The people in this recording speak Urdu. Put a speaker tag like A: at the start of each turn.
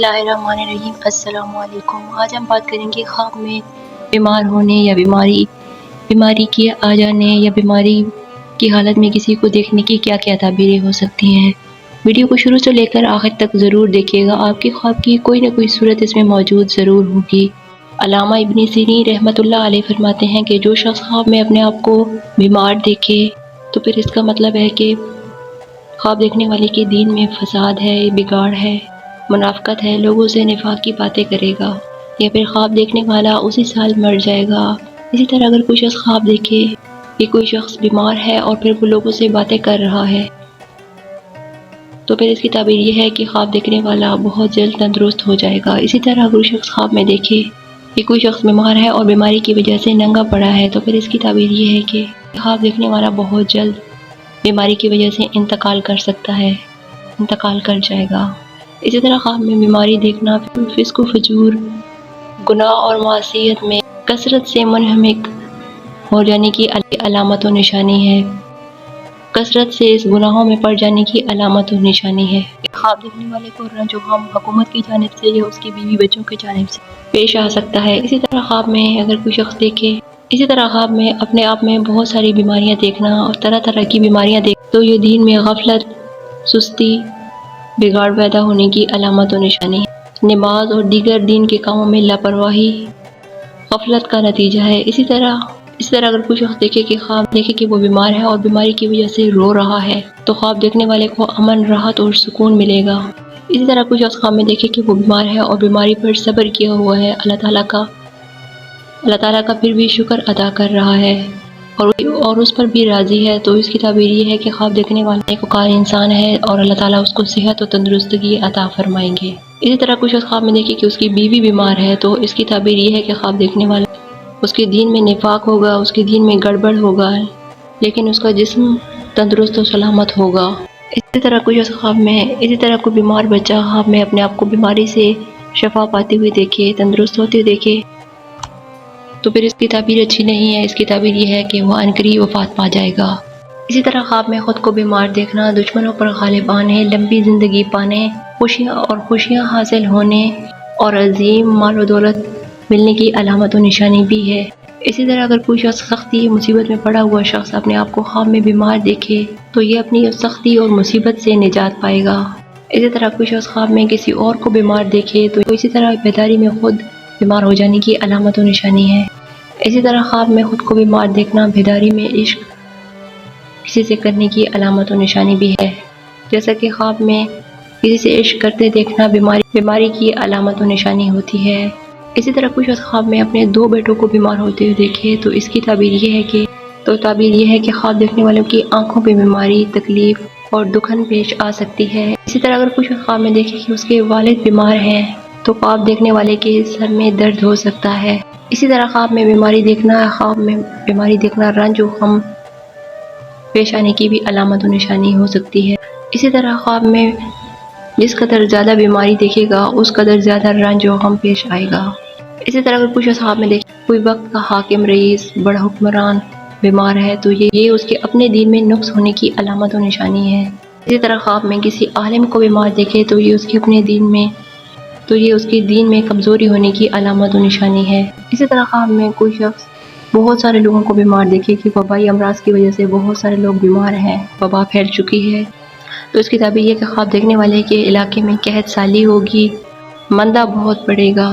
A: اللہ الرحمن الرحیم۔ السلام علیکم۔ آج ہم بات کریں گے خواب میں بیمار ہونے یا بیماری کے آ جانے یا بیماری کی حالت میں کسی کو دیکھنے کی کیا کیا تعبیریں ہو سکتی ہیں۔ ویڈیو کو شروع سے لے کر آخر تک ضرور دیکھیے گا، آپ کے خواب کی کوئی نہ کوئی صورت اس میں موجود ضرور ہوگی۔ علامہ ابن سیرین رحمۃ اللہ علیہ فرماتے ہیں کہ جو شخص خواب میں اپنے آپ کو بیمار دیکھے تو پھر اس کا مطلب ہے کہ خواب دیکھنے والے کے دین میں فساد ہے، بگاڑ ہے، منافقت ہے، لوگوں سے نفاق کی باتیں کرے گا، یا پھر خواب دیکھنے والا اسی سال مر جائے گا۔ اسی طرح اگر کوئی شخص خواب دیکھے کہ کوئی شخص بیمار ہے اور پھر وہ لوگوں سے باتیں کر رہا ہے تو پھر اس کی تعبیر یہ ہے کہ خواب دیکھنے والا بہت جلد تندرست ہو جائے گا۔ اسی طرح اگر شخص خواب میں دیکھے کہ کوئی شخص بیمار ہے اور بیماری کی وجہ سے ننگا پڑا ہے تو پھر اس کی تعبیر یہ ہے کہ خواب دیکھنے والا بہت جلد بیماری کی وجہ سے انتقال کر سکتا ہے، انتقال کر جائے گا۔ اسی طرح خواب میں بیماری دیکھنا فسق و فجور، گناہ اور معصیت میں کثرت سے منہمک ہو جانے کی علامت و نشانی ہے، کثرت سے اس گناہوں میں پڑ جانے کی علامت و نشانی ہے۔ خواب دیکھنے والے کو رنج و غم حکومت کی جانب سے یا اس کی بیوی بچوں کی جانب سے پیش آ سکتا ہے۔ اسی طرح خواب میں اگر کوئی شخص دیکھے، اسی طرح خواب میں اپنے آپ میں بہت ساری بیماریاں دیکھنا اور طرح طرح کی بیماریاں دیکھنا تو یہ دین میں غفلت، سستی، بگاڑ پیدا ہونے کی علامت و نشانی ہے۔ نماز اور دیگر دین کے کاموں میں لاپرواہی غفلت کا نتیجہ ہے۔ اسی طرح اگر کوئی شخص دیکھے کہ وہ بیمار ہے اور بیماری کی وجہ سے رو رہا ہے تو خواب دیکھنے والے کو امن، راحت اور سکون ملے گا۔ اسی طرح کوئی شخص خواب میں دیکھے کہ وہ بیمار ہے اور بیماری پر صبر کیا ہوا ہے، اللہ تعالیٰ کا پھر بھی شکر ادا کر رہا ہے اور اس پر بھی راضی ہے تو اس کی تعبیر یہ ہے کہ خواب دیکھنے والا ایک وقار انسان ہے اور اللہ تعالیٰ اس کو صحت و تندرستگی عطا فرمائیں گے۔ اسی طرح کچھ شخص خواب میں دیکھے کہ اس کی بیوی بیمار ہے تو اس کی تعبیر یہ ہے کہ خواب دیکھنے والا اس کے دین میں نفاق ہوگا، اس کے دین میں گڑبڑ ہوگا، لیکن اس کا جسم تندرست و سلامت ہوگا۔ اسی طرح کوئی بیمار بچہ خواب میں اپنے آپ کو بیماری سے شفا پاتے ہوئے دیکھے، تندرست ہوتے ہوئے دیکھے تو پھر اس کی تعبیر اچھی نہیں ہے، اس کی تعبیر یہ ہے کہ وہ عنقریب وفات پا جائے گا۔ اسی طرح خواب میں خود کو بیمار دیکھنا دشمنوں پر غالب آنے، لمبی زندگی پانے، خوشیاں حاصل ہونے اور عظیم مال و دولت ملنے کی علامت و نشانی بھی ہے۔ اسی طرح اگر کوئی شخص سختی مصیبت میں پڑا ہوا شخص اپنے آپ کو خواب میں بیمار دیکھے تو یہ اپنی سختی اور مصیبت سے نجات پائے گا۔ اسی طرح کوئی شخص خواب میں کسی اور کو بیمار دیکھے تو اسی طرح بیداری میں خود بیمار ہو جانے کی علامت و نشانی ہے۔ اسی طرح خواب میں خود کو بیمار دیکھنا بیداری میں عشق کسی سے کرنے کی علامت و نشانی بھی ہے، جیسا کہ خواب میں کسی سے عشق کرتے دیکھنا بیماری کی علامت و نشانی ہوتی ہے۔ اسی طرح کچھ شخص خواب میں اپنے 2 بیٹوں کو بیمار ہوتے ہوئے دیکھے تو اس کی تعبیر یہ ہے کہ خواب دیکھنے والوں کی آنکھوں پہ بیماری، تکلیف اور دکھن پیش آ سکتی ہے۔ اسی طرح اگر کچھ خواب میں دیکھے کہ اس کے والد بیمار ہیں تو خواب دیکھنے والے کے سر میں درد ہو سکتا ہے۔ اسی طرح خواب میں بیماری دیکھنا رنج و غم پیش آنے کی بھی علامت و نشانی ہو سکتی ہے۔ اسی طرح خواب میں جس قدر زیادہ بیماری دیکھے گا اس قدر زیادہ رنج و غم پیش آئے گا۔ اسی طرح اگر کچھ خواب میں دیکھے کوئی وقت کا حاکم، رئیس، بڑا حکمران بیمار ہے تو یہ اس کے اپنے دین میں نقص ہونے کی علامت و نشانی ہے۔ اسی طرح خواب میں کسی عالم کو بیمار دیکھے تو یہ اس کے دین میں کمزوری ہونے کی علامت و نشانی ہے۔ اسی طرح خواب میں کوئی شخص بہت سارے لوگوں کو بیمار دیکھے کہ وبائی امراض کی وجہ سے بہت سارے لوگ بیمار ہیں، وبا پھیل چکی ہے تو اس کی تعبیر یہ کہ خواب دیکھنے والے کے علاقے میں قحط سالی ہوگی، مندہ بہت پڑے گا،